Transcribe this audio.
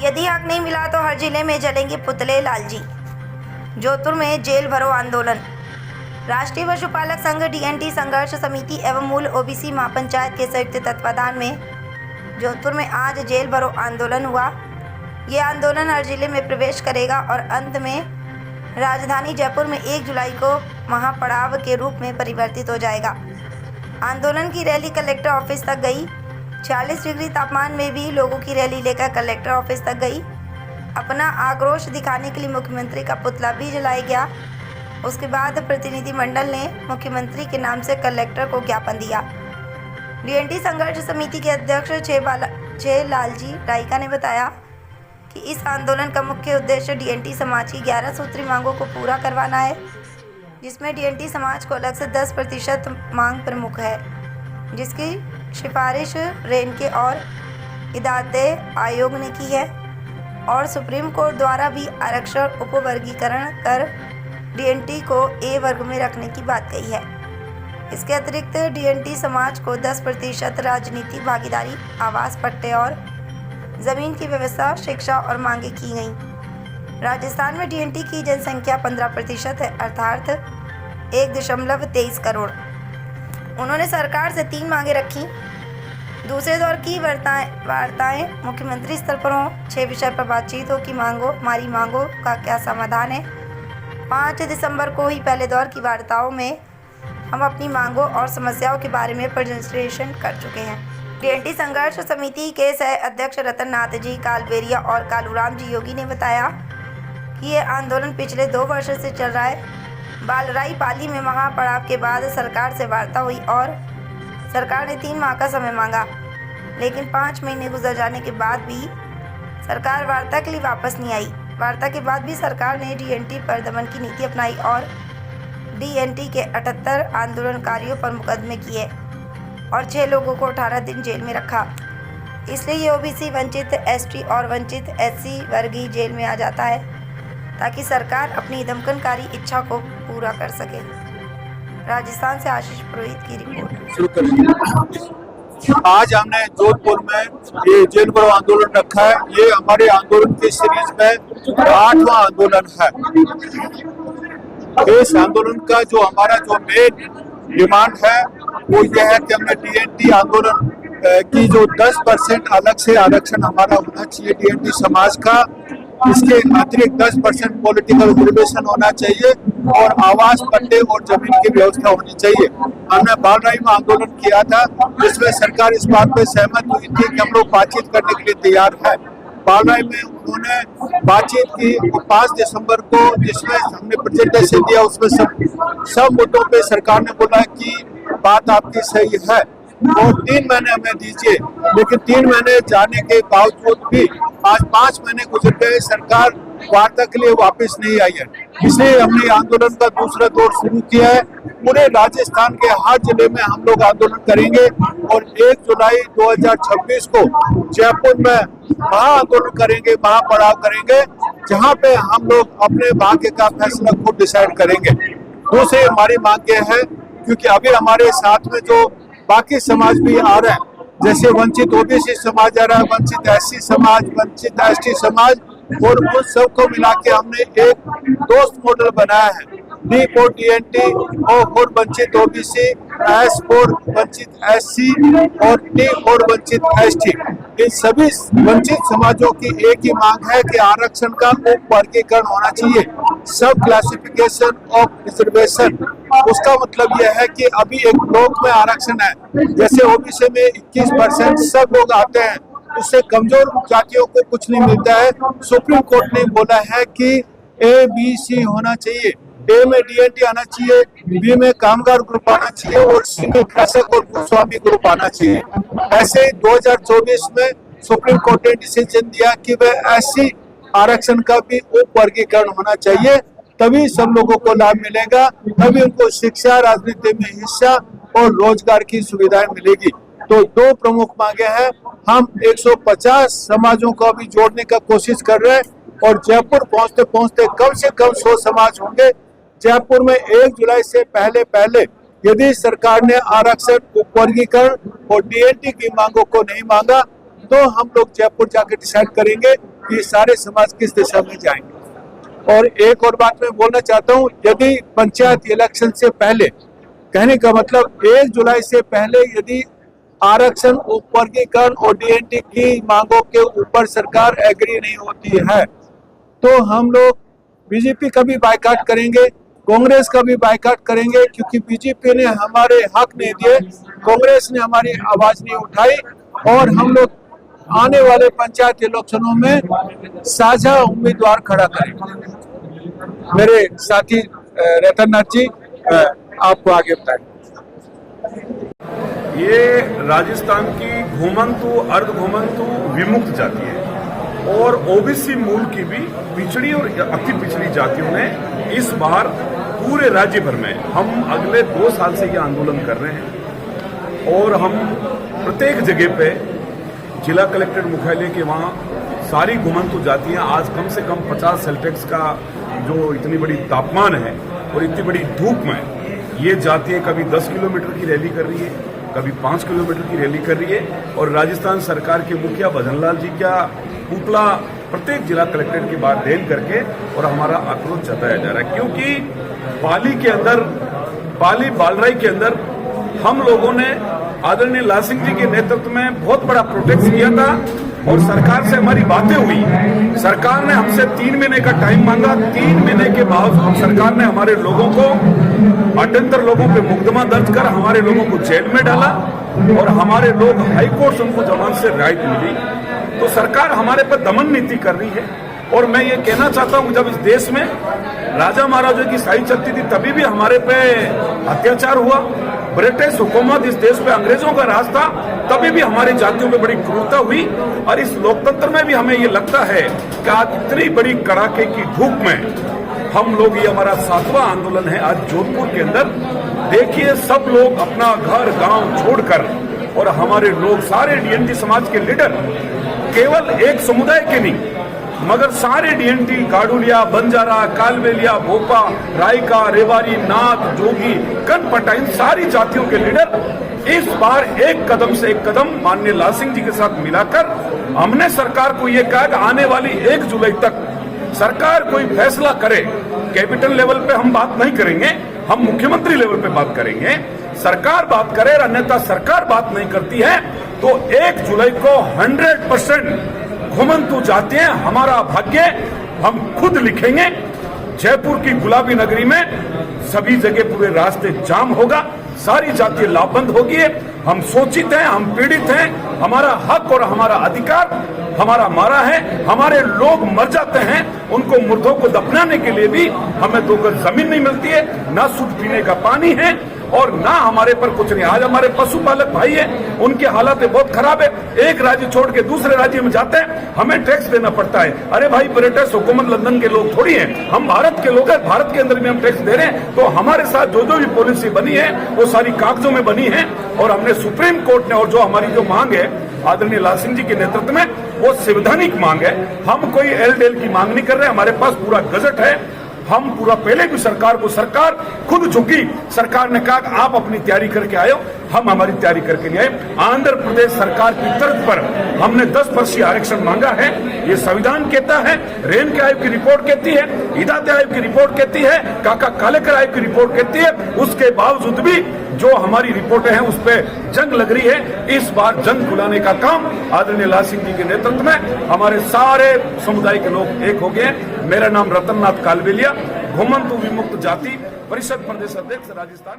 यदि हक नहीं मिला तो हर जिले में जलेंगे पुतले लालजी। जोधपुर में जेल भरो आंदोलन। राष्ट्रीय पशुपालक संघ डीएनटी संघर्ष समिति एवं मूल ओबीसी महापंचायत के संयुक्त तत्वाधान में जोधपुर में आज जेल भरो आंदोलन हुआ। ये आंदोलन हर जिले में प्रवेश करेगा और अंत में राजधानी जयपुर में 1 जुलाई को महापड़ाव के रूप में परिवर्तित हो जाएगा। आंदोलन की रैली कलेक्टर ऑफिस तक गई। 40 डिग्री तापमान में भी लोगों की रैली लेकर कलेक्टर ऑफिस तक गई। अपना आक्रोश दिखाने के लिए मुख्यमंत्री का पुतला भी जलाया गया। उसके बाद प्रतिनिधिमंडल ने मुख्यमंत्री के नाम से कलेक्टर को ज्ञापन दिया। डीएनटी संघर्ष समिति के अध्यक्ष छे लालजी राइका ने बताया कि इस आंदोलन का मुख्य उद्देश्य डीएनटी समाज की 11 सूत्री मांगों को पूरा करवाना है, जिसमें डीएनटी समाज को अलग से 10% मांग प्रमुख है, जिसकी सिफारिश रेनके और इदाते आयोग ने की है और सुप्रीम कोर्ट द्वारा भी आरक्षण उपवर्गीकरण कर डीएनटी को ए वर्ग में रखने की बात कही है। इसके अतिरिक्त डीएनटी समाज को 10% राजनीतिक भागीदारी, आवास पट्टे और ज़मीन की व्यवस्था, शिक्षा और मांगे की गई। राजस्थान में डीएनटी की जनसंख्या 15% है, अर्थात 1.23 करोड़। उन्होंने सरकार से 3 मांगे रखी। दूसरे दौर की वार्ताएं मुख्यमंत्री स्तर पर हों। 6 विषय पर बातचीत हो कि हमारी मांगों का क्या समाधान है। 5 दिसंबर को ही पहले दौर की वार्ताओं में हम अपनी मांगों और समस्याओं के बारे में प्रेजेंटेशन कर चुके हैं। डीएनटी संघर्ष समिति के सह अध्यक्ष रतन नाथ जी कालबेरिया और कालूराम जी योगी ने बताया कि ये आंदोलन पिछले 2 वर्ष से चल रहा है। बालराई पाली में महापड़ाव के बाद सरकार से वार्ता हुई और सरकार ने 3 माह का समय मांगा, लेकिन 5 महीने गुजर जाने के बाद भी सरकार वार्ता के लिए वापस नहीं आई। वार्ता के बाद भी सरकार ने डीएनटी पर दमन की नीति अपनाई और डीएनटी के 78 आंदोलनकारियों पर मुकदमे किए और 6 लोगों को 18 दिन जेल में रखा। इसलिए ये ओबीसी, वंचित एसटी और वंचित एससी वर्गीय जेल में आ जाता है ताकि सरकार अपनी दमनकारी इच्छा को पूरा कर सके। राजस्थान से आशीष पुरोहित की रिपोर्ट। आज हमने जोधपुर में ये जेल भरो आंदोलन रखा है। ये हमारे आंदोलन की सीरीज में 8वां आंदोलन है। इस आंदोलन का जो हमारा मेन डिमांड है वो ये है कि हमने डीएनटी आंदोलन की जो 10% अलग से आरक्षण हमारा होना चाहिए डीएनटी समाज का। इसके अतिरिक्त 10% पॉलिटिकल रिजर्वेशन होना चाहिए और आवास, पट्टे और जमीन की व्यवस्था होनी चाहिए। हमने बालराई में आंदोलन किया था, जिसमें सरकार इस बात पे सहमत हुई थी कि हम लोग बातचीत करने के लिए तैयार है। बालराई में उन्होंने बातचीत की 5 दिसंबर को, जिसमें हमने प्रेजेंटेशन दिया। उसमें सब मुद्दों पे सरकार ने बोला कि बात आपकी सही है और 3 महीने हमें दीजिए, लेकिन 3 महीने जाने के बावजूद भी आज 5 महीने गुजर गए, सरकार वार्ता के लिए वापस नहीं आई है। इसलिए हमने आंदोलन का दूसरा दौर शुरू किया है। पूरे राजस्थान के हर जिले में हम लोग आंदोलन करेंगे और 1 जुलाई 2026 को जयपुर में महा आंदोलन करेंगे, महापड़ाव करेंगे, जहां पे हम लोग अपने भाग्य का फैसला खुद डिसाइड करेंगे। दूसरी हमारी मांग ये है, क्योंकि अभी हमारे साथ में जो बाकी समाज भी आ रहे हैं, जैसे वंचित ओबीसी समाज आ रहा है, वंचित एससी समाज, वंचित एसटी समाज, और उन सबको मिला के हमने एक दोस्त मॉडल बनाया है। D for DNT, O for वंचित ओबीसी, एस फॉर वंचित एससी और टी फॉर वंचित एसटी। इन सभी वंचित समाजों की एक ही मांग है कि आरक्षण का उपवर्गीकरण होना चाहिए, सब क्लासिफिकेशन ऑफ रिजर्वेशन। उसका मतलब यह है कि अभी एक ब्लॉक में आरक्षण है, जैसे ओबीसी में 21% सब लोग आते हैं, उससे कमजोर जातियों को कुछ नहीं मिलता है। सुप्रीम कोर्ट ने बोला है कि ए बी सी होना चाहिए, ए में डीएनटी आना चाहिए, बी में कामगार ग्रुप आना चाहिए और सी में कृषक और भूस्वामी ग्रुप आना चाहिए। ऐसे 2024 में सुप्रीम कोर्ट ने डिसीजन दिया कि वह एससी आरक्षण का भी उपवर्गीकरण होना चाहिए, तभी सब लोगों को लाभ मिलेगा, तभी उनको शिक्षा, राजनीति में हिस्सा और रोजगार की सुविधाएं मिलेगी। तो 2 प्रमुख मांगे हैं। हम 150 समाजों को अभी जोड़ने का कोशिश कर रहे हैं और जयपुर पहुंचते पहुंचते कम से कम 100 समाज होंगे। जयपुर में 1 जुलाई से पहले यदि सरकार ने आरक्षण, उपवर्गीकरण और डीएनटी की मांगों को नहीं मांगा तो हम लोग जयपुर जाकर डिसाइड करेंगे ये सारे समाज किस दिशा में जाएंगे। और एक और बात मैं बोलना चाहता हूँ, यदि पंचायत इलेक्शन से पहले, कहने का मतलब 1 जुलाई से पहले यदि आरक्षण, उपवर्गीकरण और डीएनटी की मांगों के ऊपर सरकार एग्री नहीं होती है तो हम लोग बीजेपी का भी बायकॉट करेंगे, कांग्रेस का भी बायकॉट करेंगे, क्योंकि बीजेपी ने हमारे हक नहीं दिए, कांग्रेस ने हमारी आवाज नहीं उठाई और हम लोग आने वाले पंचायत इलेक्शनों में साझा उम्मीदवार खड़ा करेंगे। मेरे साथी रतन नाथ जी आपको आगे बताएं। ये राजस्थान की घुमंतु, अर्ध घुमंतु विमुक्त जाति है और ओबीसी मूल की भी पिछड़ी और अति पिछड़ी जातियों ने इस बार पूरे राज्य भर में, हम अगले 2 साल से ये आंदोलन कर रहे हैं और हम प्रत्येक जगह पे जिला कलेक्ट्रेट मुख्यालय के वहां सारी घुमंतु जातियां आज कम से कम 50 सेल्सियस का जो इतनी बड़ी तापमान है और इतनी बड़ी धूप में ये जातियां कभी 10 किलोमीटर की रैली कर रही है, कभी 5 किलोमीटर की रैली कर रही है और राजस्थान सरकार के मुखिया भजनलाल जी का पुतला प्रत्येक जिला कलेक्ट्रेट के बाहर देन करके और हमारा आक्रोश जताया जा रहा है। क्योंकि पाली के अंदर, पाली बालराई के अंदर हम लोगों ने आदरणीय लाल सिंह जी के नेतृत्व में बहुत बड़ा प्रोटेस्ट किया था और सरकार से हमारी बातें हुई। सरकार ने हमसे 3 महीने का टाइम मांगा। 3 महीने के बाद सरकार ने हमारे लोगों को, 78 लोगों पे मुकदमा दर्ज कर हमारे लोगों को जेल में डाला और हमारे लोग हाईकोर्ट से उनको जमानत से रिहाई मिली। तो सरकार हमारे पर दमन नीति कर रही है और मैं ये कहना चाहता हूं, जब इस देश में राजा महाराजों की शाही चलती थी तभी भी हमारे पे अत्याचार हुआ। ब्रिटिश हुकूमत इस देश पे अंग्रेजों का राज था तभी भी हमारी जातियों पे बड़ी क्रूरता हुई और इस लोकतंत्र में भी हमें ये लगता है कि आज इतनी बड़ी कड़ाके की धूप में हम लोग, ये हमारा 7वां आंदोलन है आज जोधपुर के अंदर। देखिए सब लोग अपना घर गांव छोड़कर और हमारे लोग सारे डीएनटी समाज के लीडर, केवल एक समुदाय के नहीं मगर सारे डीएनटी, गाडुलिया, बंजारा, कालबेलिया, भोपा, रायका, रेवाड़ी, नाथ, जोगी, कनपटा, इन सारी जातियों के लीडर इस बार एक कदम से एक कदम माननीय लाल सिंह जी के साथ मिलाकर हमने सरकार को यह कहा कि आने वाली 1 जुलाई तक सरकार कोई फैसला करे। कैपिटल लेवल पे हम बात नहीं करेंगे, हम मुख्यमंत्री लेवल पे बात करेंगे। सरकार बात करे, अन्यथा सरकार बात नहीं करती है तो 1 जुलाई को 100% घुमंतु जातियां, हमारा भाग्य हम खुद लिखेंगे। जयपुर की गुलाबी नगरी में सभी जगह पूरे रास्ते जाम होगा, सारी जातियां लाभबंद होगी। हम शोषित हैं, हम पीड़ित हैं, हमारा हक और हमारा अधिकार हमारा मारा है। हमारे लोग मर जाते हैं, उनको मुर्दों को दफनाने के लिए भी हमें 2 गज जमीन नहीं मिलती है, ना शुद्ध पीने का पानी है और ना हमारे पर कुछ नहीं। आज हमारे पशुपालक भाई हैं, उनके हालात बहुत खराब है। एक राज्य छोड़ के दूसरे राज्य में जाते हैं, हमें टैक्स देना पड़ता है। अरे भाई, ब्रिटिश हुकूमत लंदन के लोग थोड़ी हैं, हम भारत के लोग हैं, भारत के अंदर भी हम टैक्स दे रहे हैं। तो हमारे साथ जो जो भी पॉलिसी बनी है वो सारी कागजों में बनी है और हमने सुप्रीम कोर्ट ने, और जो हमारी जो मांग है आदरणीय लाल सिंह जी के नेतृत्व में, वो संवैधानिक मांग है। हम कोई एल की मांग नहीं कर रहे, हमारे पास पूरा गजट है। हम पूरा पहले भी सरकार को, सरकार खुद झुकी, सरकार ने कहा कि आप अपनी तैयारी करके आए हो, हम हमारी तैयारी करके नहीं आए। आंध्र प्रदेश सरकार की तर्ज पर हमने 10% आरक्षण मांगा है, ये संविधान कहता है, रेन के आयोग की रिपोर्ट कहती है, हिदायत आयोग की रिपोर्ट कहती है, काका कालेकर आयोग की रिपोर्ट कहती है। उसके बावजूद भी जो हमारी रिपोर्टें हैं उस पर जंग लग रही है। इस बार जंग बुलाने का काम आदरणीय लाल सिंह जी के नेतृत्व में हमारे सारे समुदाय के लोग एक हो गए। मेरा नाम रतन नाथ कालबेलिया, घुमंतु विमुक्त जाति परिषद प्रदेश अध्यक्ष, राजस्थान।